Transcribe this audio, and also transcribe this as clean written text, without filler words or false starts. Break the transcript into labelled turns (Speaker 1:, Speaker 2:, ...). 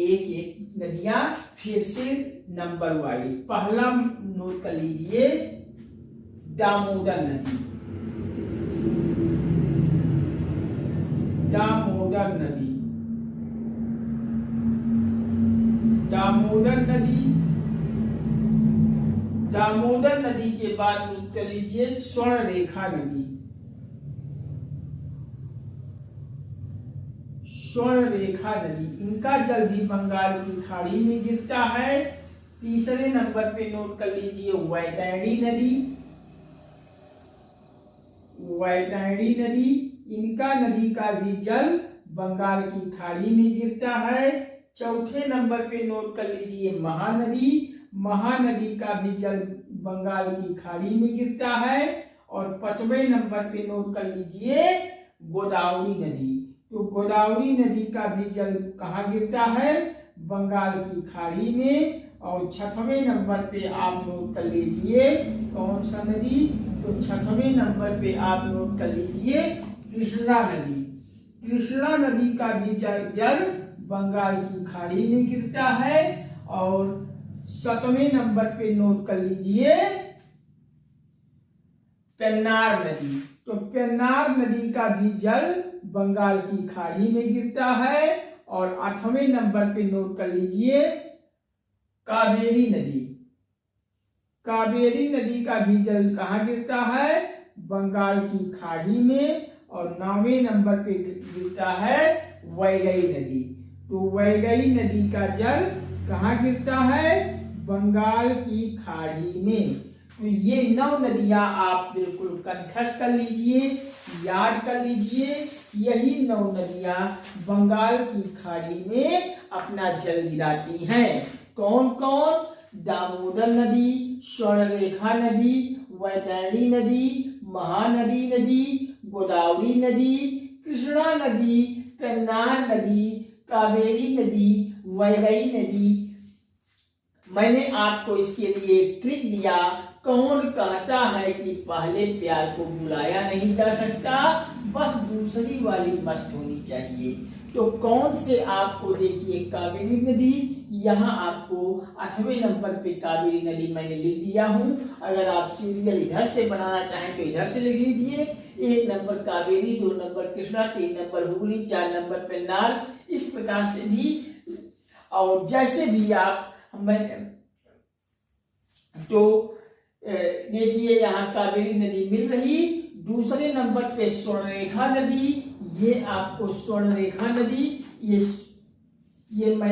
Speaker 1: एक एक नदियां फिर से नंबर वाइज। पहला नोट कर लीजिए दामोदर नदी, दामोदर नदी, दामोदर नदी। दामोदर नदी के बाद नोट कर लीजिए स्वर्णरेखा नदी, स्वर्णरेखा नदी। इनका जल भी बंगाल की खाड़ी में गिरता है। तीसरे नंबर पे नोट कर लीजिए वैतरणी नदी, वैतरणी नदी। इनका नदी का भी जल बंगाल की खाड़ी में गिरता है। चौथे नंबर पे नोट कर लीजिए महानदी, महानदी का भी जल बंगाल की खाड़ी में गिरता है। और पांचवें नंबर पे नोट कर लीजिए गोदावरी नदी। तो गोदावरी नदी का भी जल कहाँ गिरता है? बंगाल की खाड़ी में। और छठवें नंबर पे आप नोट कर लीजिए कौन सा नदी? तो छठवें नंबर पे आप नोट कर लीजिए कृष्णा नदी। कृष्णा नदी का भी जल बंगाल की खाड़ी में गिरता है। और सातवें नंबर पे नोट कर लीजिए पेन्नार नदी। तो पेन्नार नदी का भी जल बंगाल की खाड़ी में गिरता है। और आठवें नंबर पे नोट कर लीजिए कावेरी नदी। कावेरी नदी का भी जल कहाँ गिरता है? बंगाल की खाड़ी में। और 9वें नंबर पे गिरता है वैगई नदी। तो वैगई नदी का जल कहाँ गिरता है? बंगाल की खाड़ी में। तो ये 9 नदियां आप बिल्कुल कंठस्थ कर लीजिए, याद कर लीजिए। यही 9 नदियां बंगाल की खाड़ी में अपना जल गिराती हैं। कौन कौन? दामोदर नदी, स्वर्णरेखा नदी, वैतरणी नदी, महानदी नदी, गोदावरी नदी, कृष्णा नदी, पेन्नार नदी, कावेरी नदी, वैगई नदी। मैंने आपको इसके लिए ट्रिक दिया। कौन कहता है कि पहले प्यार को बुलाया नहीं जा सकता, बस दूसरी वाली मस्त होनी चाहिए। तो कौन से आपको देखिए कावेरी नदी, यहाँ आपको 8वें नंबर पे कावेरी नदी मैंने लिख दिया हूँ। अगर आप सीरियल इधर से बनाना चाहें तो इधर से लिख लीजिए। 1 number Kaveri, 2 number Krishna, 3 number Hooghly, 4 number Pennar. इस प्रकार से भी और जैसे भी आप तो देखिए यहाँ कावेरी नदी मिल रही। दूसरे नंबर पे स्वर्णरेखा नदी, ये आपको स्वर्णरेखा नदी, ये मैं